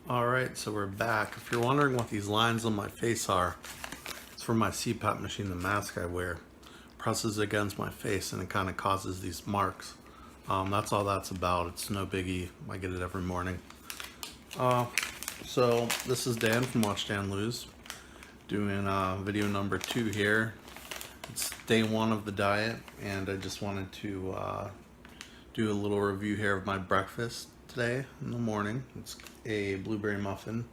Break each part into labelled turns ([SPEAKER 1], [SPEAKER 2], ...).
[SPEAKER 1] Alright, so we're back. If you're wondering what these lines on my face are, it's from my CPAP machine, the mask I wear. Presses against my face and it kind of causes these marks. That's all that's about. It's no biggie. I get it every morning. So this is Dan from Watch Dan Lose, doing video number 2 here. It's day 1 of the diet, and I just wanted to do a little review here of my breakfast today in the morning. It's a blueberry muffin.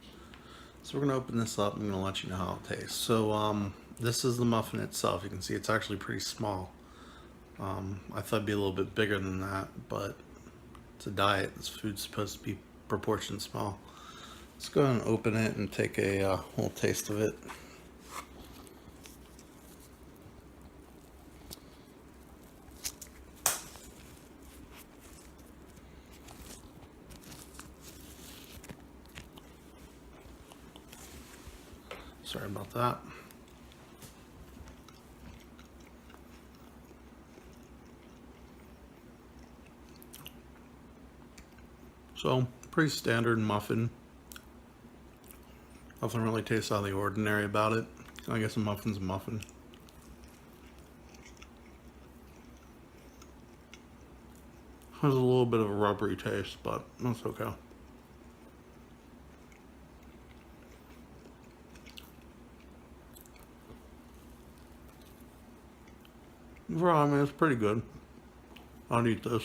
[SPEAKER 1] So we're gonna open this up. I'm gonna let you know how it tastes. So this is the muffin itself. You can see it's actually pretty small. I thought it'd be a little bit bigger than that, but it's a diet. This food's supposed to be proportioned small. Let's go ahead and open it and take a little taste of it. Sorry about that. So, pretty standard muffin. Nothing really tastes out of the ordinary about it. I guess a muffin's a muffin. Has a little bit of a rubbery taste, but that's okay. I mean, it's pretty good. I'll eat this.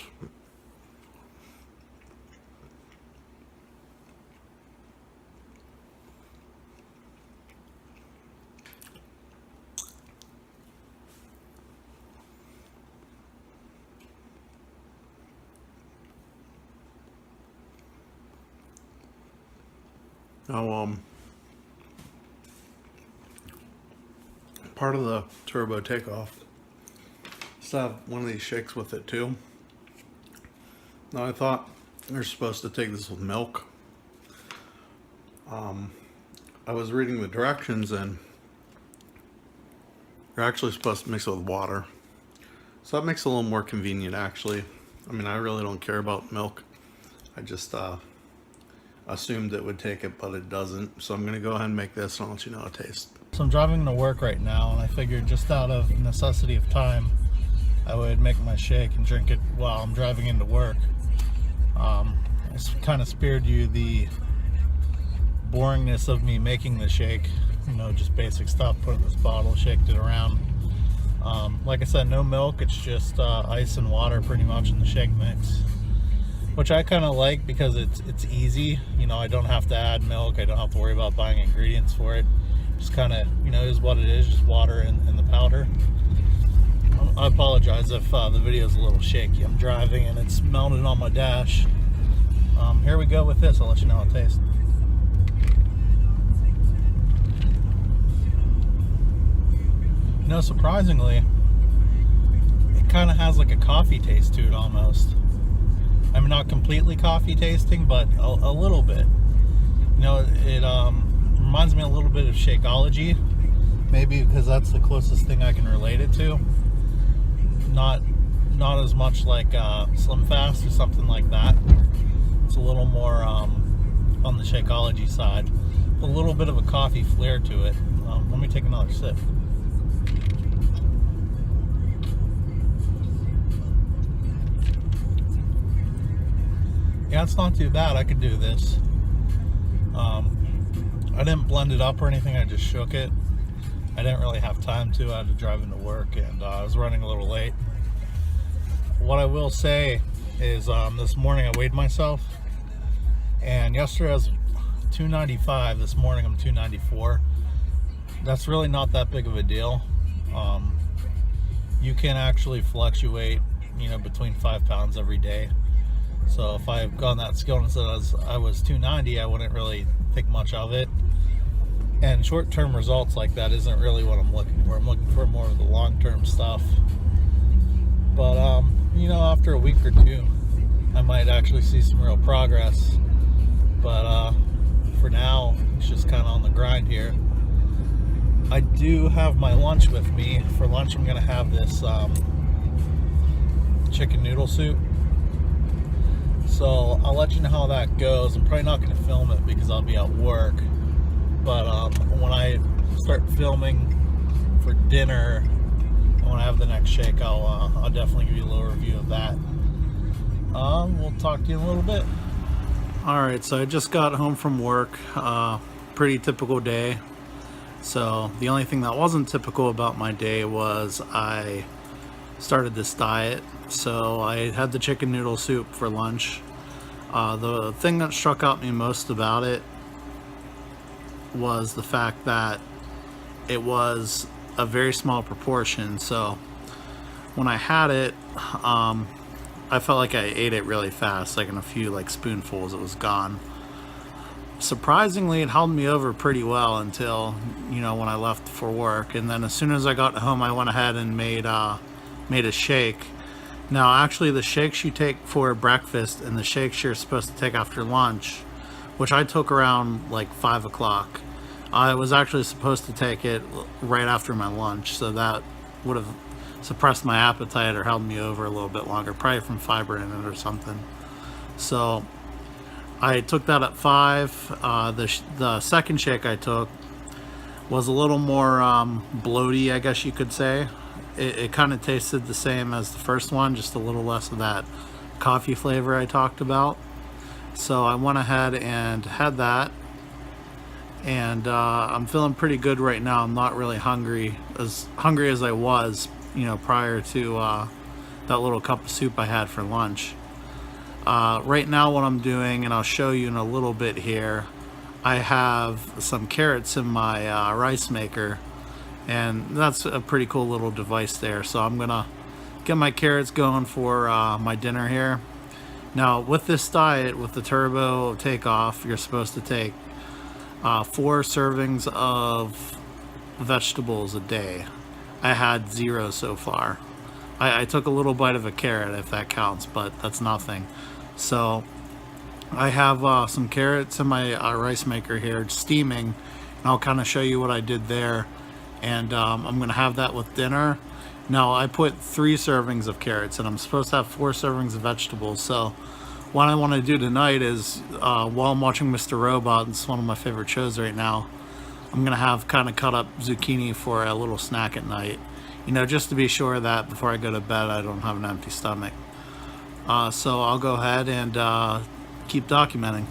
[SPEAKER 1] Now, part of the turbo takeoff, still have one of these shakes with it too. Now I thought you're supposed to take this with milk. I was reading the directions and you're actually supposed to mix it with water. So that makes it a little more convenient actually. I mean, I really don't care about milk. I just assumed it would take it, but it doesn't. So I'm gonna go ahead and make this and I'll let you know how it tastes. So I'm driving to work right now and I figured just out of necessity of time, I would make my shake and drink it while I'm driving into work. I kind of spared you the boringness of me making the shake, you know, just basic stuff, put it in this bottle, shaked it around. Like I said, no milk, it's just ice and water pretty much in the shake mix, which I kind of like because it's easy. You know, I don't have to add milk, I don't have to worry about buying ingredients for it. Just kind of, you know, is what it is, just water and the powder. I apologize if the video is a little shaky. I'm driving and it's mounted on my dash. Here we go with this. I'll let you know how it tastes. You know, surprisingly, it kind of has like a coffee taste to it almost. I mean, not completely coffee tasting, but a little bit. You know, it reminds me a little bit of Shakeology, maybe because that's the closest thing I can relate it to. Not as much like Slim Fast or something like that. It's a little more on the Shakeology side. A little bit of a coffee flair to it. Let me take another sip. Yeah, it's not too bad. I could do this. I didn't blend it up or anything. I just shook it. I didn't really have time to. I had to drive into work and I was running a little late. What I will say is this morning I weighed myself and yesterday I was 295. This morning I'm 294. That's really not that big of a deal. You can actually fluctuate, you know, between 5 pounds every day. So if I've gone that scale and said I was 290, I wouldn't really think much of it. And short-term results like that isn't really what I'm looking for. I'm looking for more of the long-term stuff. But, you know, after a week or two, I might actually see some real progress. But for now, it's just kind of on the grind here. I do have my lunch with me. For lunch, I'm going to have this chicken noodle soup.
[SPEAKER 2] So I'll let you know how that goes. I'm probably not going to film it because I'll be at work. But when I start filming for dinner, and when I have the next shake, I'll definitely give you a little review of that. We'll talk to you in a little bit. Alright, so I just got home from work. Pretty typical day. So the only thing that wasn't typical about my day was I started this diet. So I had the chicken noodle soup for lunch. The thing that struck out me most about it was the fact that it was a very small proportion. So when I had it, I felt like I ate it really fast, like in a few spoonfuls it was gone. Surprisingly, it held me over pretty well until, when I left for work. And then as soon as I got home, I went ahead and made a shake. Now, actually, the shakes you take for breakfast and the shakes you're supposed to take after lunch, which I took around 5 o'clock. I was actually supposed to take it right after my lunch, so that would have suppressed my appetite or held me over a little bit longer, probably from fiber in it or something. So I took that at 5. The second shake I took was a little more bloaty, I guess you could say. It kind of tasted the same as the first one, just a little less of that coffee flavor I talked about. So I went ahead and had that, and I'm feeling pretty good right now. I'm not really as hungry as I was, prior to that little cup of soup I had for lunch. Right now what I'm doing, and I'll show you in a little bit here, I have some carrots in my rice maker, and that's a pretty cool little device there. So I'm gonna get my carrots going for my dinner here. Now with this diet, with the turbo takeoff, you're supposed to take 4 servings of vegetables a day. I had 0 so far. I took a little bite of a carrot, if that counts, but that's nothing. So I have some carrots in my rice maker here steaming, and I'll kind of show you what I did there. And I'm gonna have that with dinner. Now I put 3 servings of carrots, and I'm supposed to have 4 servings of vegetables. So what I want to do tonight is, while I'm watching Mr. Robot, it's one of my favorite shows right now, I'm gonna have kind of cut up zucchini for a little snack at night, just to be sure that before I go to bed I don't have an empty stomach. So I'll go ahead and keep documenting.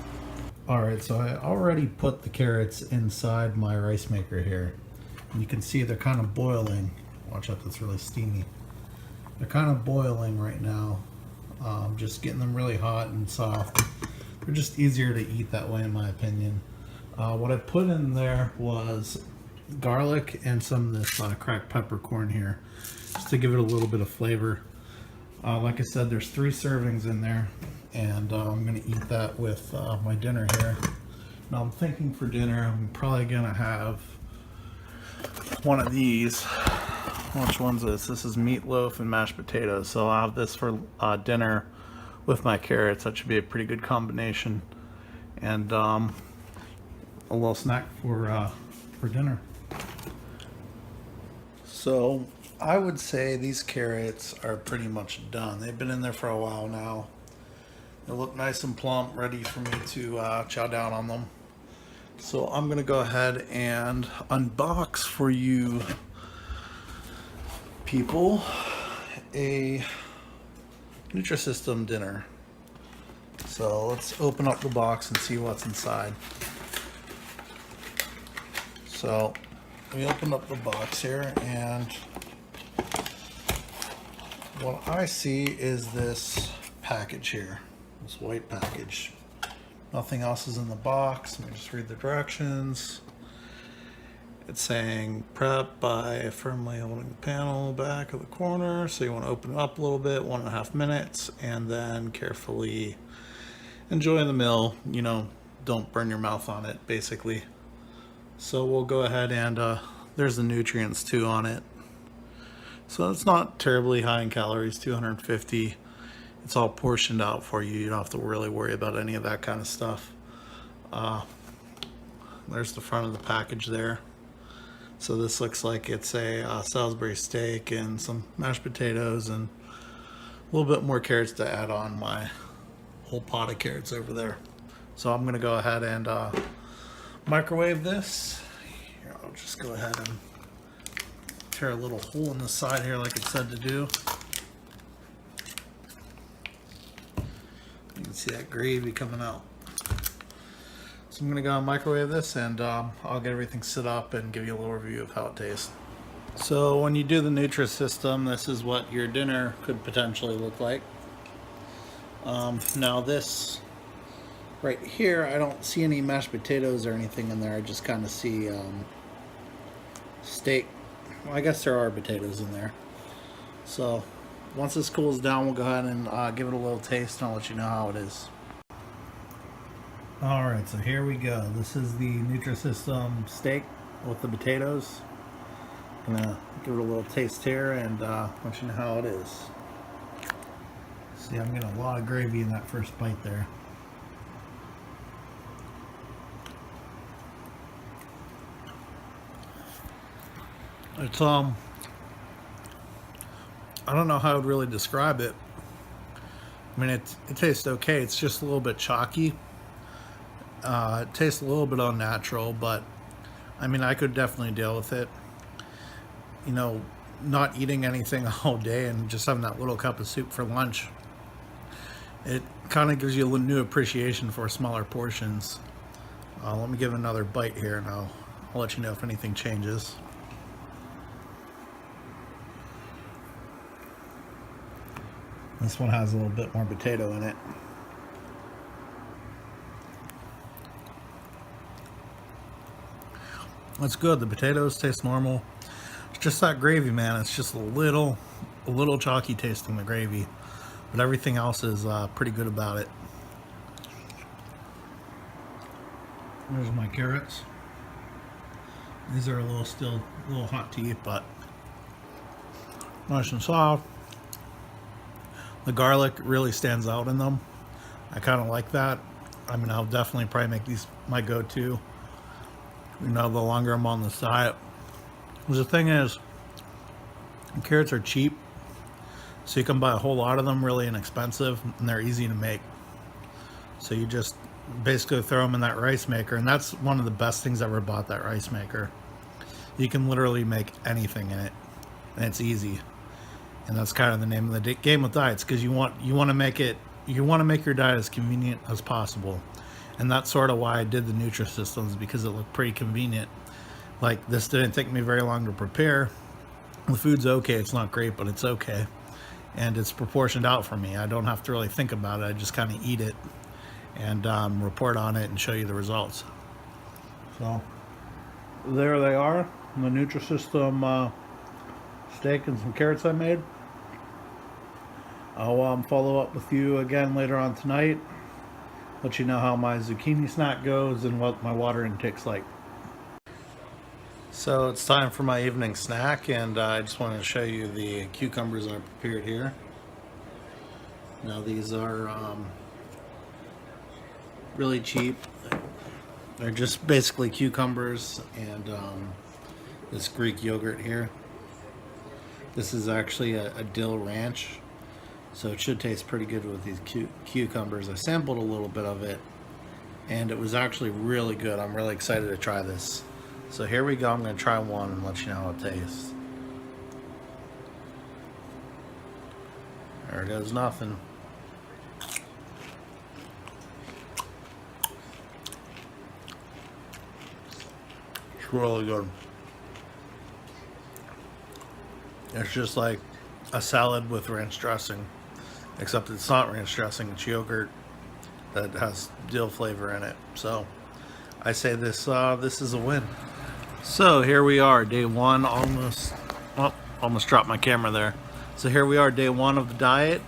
[SPEAKER 2] Alright, so I already put the carrots inside my rice maker here, and you can see they're kind of boiling. Watch out, that's really steamy. They're kind of boiling right now. Just getting them really hot and soft. They're just easier to eat that way, in my opinion. What I put in there was garlic and some of this cracked peppercorn here, just to give it a little bit of flavor. Like I said, there's 3 servings in there, and I'm gonna eat that with my dinner here. Now I'm thinking for dinner, I'm probably gonna have one of these. Which one's this? This is meatloaf and mashed potatoes. So I'll have this for dinner with my carrots. That should be a pretty good combination. And a little snack for dinner. So I would say these carrots are pretty much done. They've been in there for a while now. They look nice and plump, ready for me to chow down on them. So I'm gonna go ahead and unbox for you people a Nutrisystem dinner. So let's open up the box and see what's inside. So we opened up the box here, and what I see is this package here, this white package. Nothing else is in the box. Let me just read the directions. It's saying prep by firmly holding the panel back of the corner. So you want to open it up a little bit, 1.5 minutes, and then carefully enjoy the meal. Don't burn your mouth on it, basically. So we'll go ahead and there's the nutrients too on it. So it's not terribly high in calories, 250. It's all portioned out for you. You don't have to really worry about any of that kind of stuff. There's the front of the package there. So this looks like it's a Salisbury steak and some mashed potatoes and a little bit more carrots to add on my whole pot of carrots over there. So I'm gonna go ahead and microwave this. Here, I'll just go ahead and tear a little hole in the side here like it said to do. You can see that gravy coming out. So I'm gonna go and microwave this, and I'll get everything set up and give you a little review of how it tastes. So when you do the Nutrisystem, this is what your dinner could potentially look like. Now this right here, I don't see any mashed potatoes or anything in there. I just kind of see steak. Well, I guess there are potatoes in there. So once this cools down, we'll go ahead and give it a little taste, and I'll let you know how it is. Alright, so here we go. This is the Nutrisystem steak with the potatoes. Gonna give it a little taste here and let you know how it is. See, I'm getting a lot of gravy in that first bite there. It's I don't know how I would really describe it. I mean, it tastes okay. It's just a little bit chalky. It tastes a little bit unnatural, but I mean, I could definitely deal with it. You know, not eating anything all day and just having that little cup of soup for lunch, it kind of gives you a new appreciation for smaller portions. Let me give it another bite here, and I'll let you know if anything changes. This one has a little bit more potato in it. It's good. The potatoes taste normal. It's just that gravy, man. It's just a little chalky tasting, the gravy, but everything else is pretty good about it. There's my carrots. These are still a little hot to eat, but nice and soft. The garlic really stands out in them. I kind of like that. I mean, I'll definitely probably make these my go-to. You know, the longer I'm on this diet. The thing is, carrots are cheap, so you can buy a whole lot of them really inexpensive, and they're easy to make. So you just basically throw them in that rice maker, and that's one of the best things I ever bought, that rice maker. You can literally make anything in it, and it's easy. And that's kind of the name of the game with diets, because you want to make your diet as convenient as possible. And that's sort of why I did the Nutrisystems, because it looked pretty convenient. Like, this didn't take me very long to prepare. The food's okay. It's not great, but it's okay. And it's proportioned out for me. I don't have to really think about it. I just kind of eat it and report on it and show you the results. So there they are, the Nutrisystem steak and some carrots I made. I'll follow up with you again later on tonight. Let you know how my zucchini snack goes and what my water intake's like. So it's time for my evening snack, and I just wanted to show you the cucumbers I prepared here. Now these are really cheap. They're just basically cucumbers and this Greek yogurt here. This is actually a dill ranch, so it should taste pretty good with these cucumbers. I sampled a little bit of it, and it was actually really good. I'm really excited to try this. So here we go. I'm going to try one and let you know how it tastes. There goes nothing. It's really good. It's just like a salad with ranch dressing, except it's not ranch dressing, it's yogurt that has dill flavor in it. So I say this is a win. So here we are, day one, almost dropped my camera there. So here we are, day one of the diet.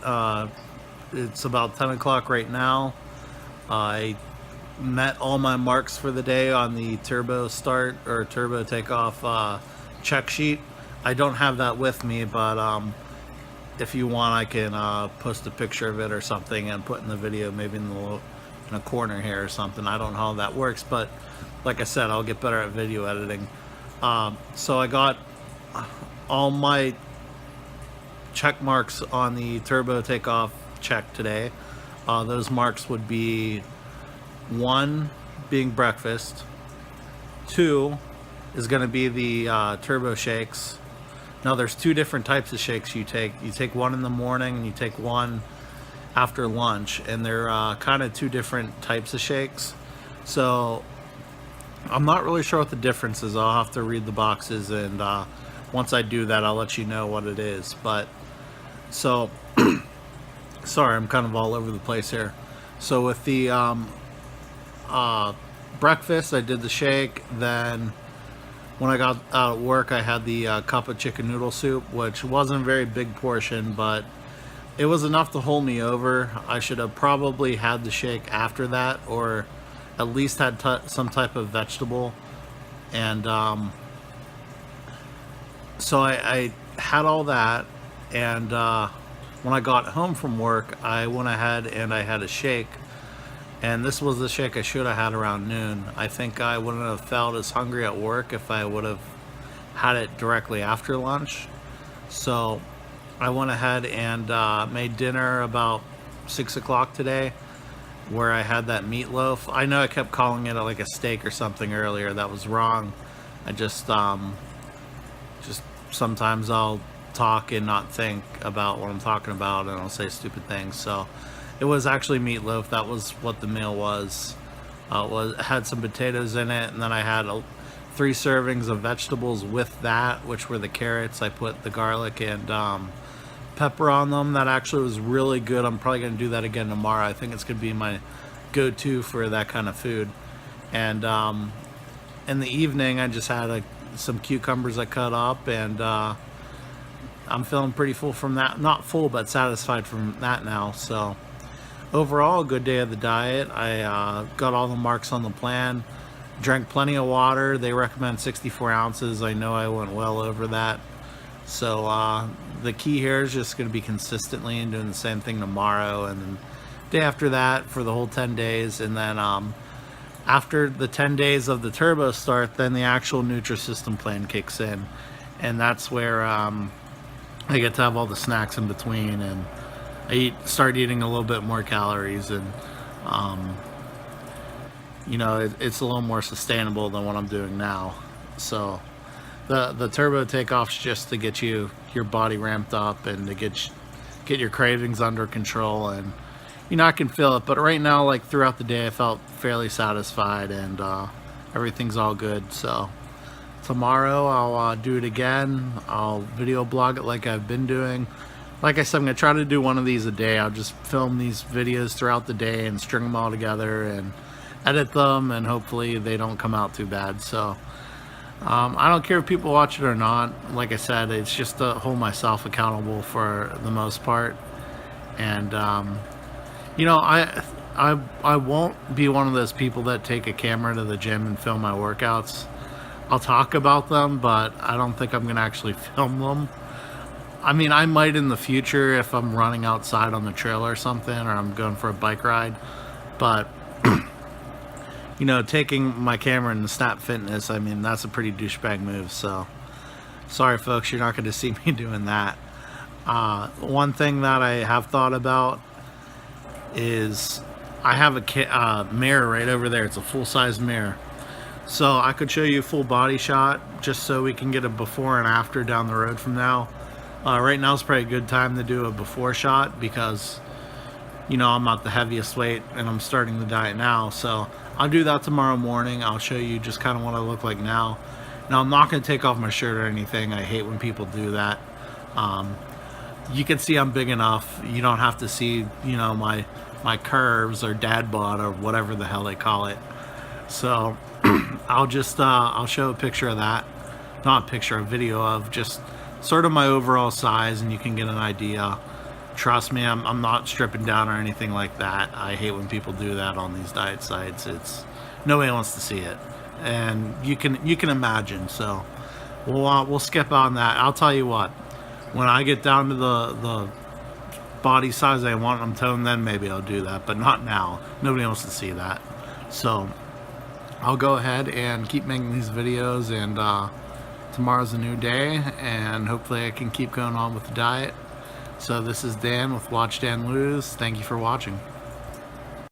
[SPEAKER 2] It's about 10 o'clock right now. I met all my marks for the day on the turbo start or turbo takeoff check sheet. I don't have that with me, but if you want, I can post a picture of it or something and put in the video, maybe in a corner here or something. I don't know how that works, but like I said, I'll get better at video editing. So I got all my check marks on the turbo takeoff check today. Those marks would be 1 being breakfast, 2 is going to be the turbo shakes. Now there's 2 different types of shakes you take. You take one in the morning and you take one after lunch, and they're kind of 2 different types of shakes. So I'm not really sure what the difference is. I'll have to read the boxes, and once I do that, I'll let you know what it is. But so sorry, I'm kind of all over the place here. So with the breakfast, I did the shake. Then when I got out of work, I had the cup of chicken noodle soup, which wasn't a very big portion, but it was enough to hold me over. I should have probably had the shake after that, or at least had some type of vegetable. And so I had all that, and when I got home from work, I went ahead and I had a shake. And this was the shake I should have had around noon. I think I wouldn't have felt as hungry at work if I would have had it directly after lunch. So I went ahead and made dinner about 6 o'clock today, where I had that meatloaf. I know I kept calling it like a steak or something earlier. That was wrong. I just sometimes I'll talk and not think about what I'm talking about, and I'll say stupid things. So it was actually meatloaf. That was what the meal was. It had some potatoes in it, and then I had 3 servings of vegetables with that, which were the carrots. I put the garlic and pepper on them. That actually was really good. I'm probably going to do that again tomorrow. I think it's going to be my go-to for that kind of food. And in the evening, I just had some cucumbers I cut up, and I'm feeling pretty full from that. Not full, but satisfied from that now. So overall, a good day of the diet. I got all the marks on the plan. Drank plenty of water. They recommend 64 ounces. I know I went well over that. So the key here is just going to be consistently and doing the same thing tomorrow, and then day after that for the whole 10 days. And then after the 10 days of the turbo start, then the actual Nutrisystem plan kicks in. And that's where I get to have all the snacks in between, and I start eating a little bit more calories, and you know, it's a little more sustainable than what I'm doing now. So the turbo takeoff's just to get your body ramped up and to get your cravings under control. And you know, I can feel it, but right now, like throughout the day, I felt fairly satisfied, and everything's all good. So tomorrow I'll do it again. I'll video blog it like I've been doing. Like I said, I'm going to try to do one of these a day. I'll just film these videos throughout the day and string them all together and edit them, and hopefully they don't come out too bad. So I don't care if people watch it or not. Like I said, it's just to hold myself accountable for the most part. And you know, I won't be one of those people that take a camera to the gym and film my workouts. I'll talk about them, but I don't think I'm going to actually film them. I mean, I might in the future if I'm running outside on the trail or something, or I'm going for a bike ride. But you know, taking my camera in the Snap Fitness, I mean, that's a pretty douchebag move. So sorry folks, you're not going to see me doing that. One thing that I have thought about is I have a mirror right over there. It's a full-size mirror, so I could show you a full body shot just so we can get a before and after down the road from now. Right now is probably a good time to do a before shot because, you know, I'm not the heaviest weight and I'm starting the diet now. So I'll do that tomorrow morning. I'll show you just kind of what I look like now. Now, I'm not going to take off my shirt or anything. I hate when people do that. You can see I'm big enough. You don't have to see, you know, my curves or dad bod or whatever the hell they call it. So I'll just I'll show a picture of that. Not a picture, a video of just sort of my overall size, and you can get an idea. Trust me, I'm not stripping down or anything like that. I hate when people do that on these diet sites. It's nobody wants to see it, and you can imagine. So we'll skip on that. I'll tell you what, when I get down to the body size I want them toned, then maybe I'll do that, but not now. Nobody wants to see that. So I'll go ahead and keep making these videos, and tomorrow's a new day, and hopefully I can keep going on with the diet. So this is Dan with Watch Dan Lose. Thank you for watching.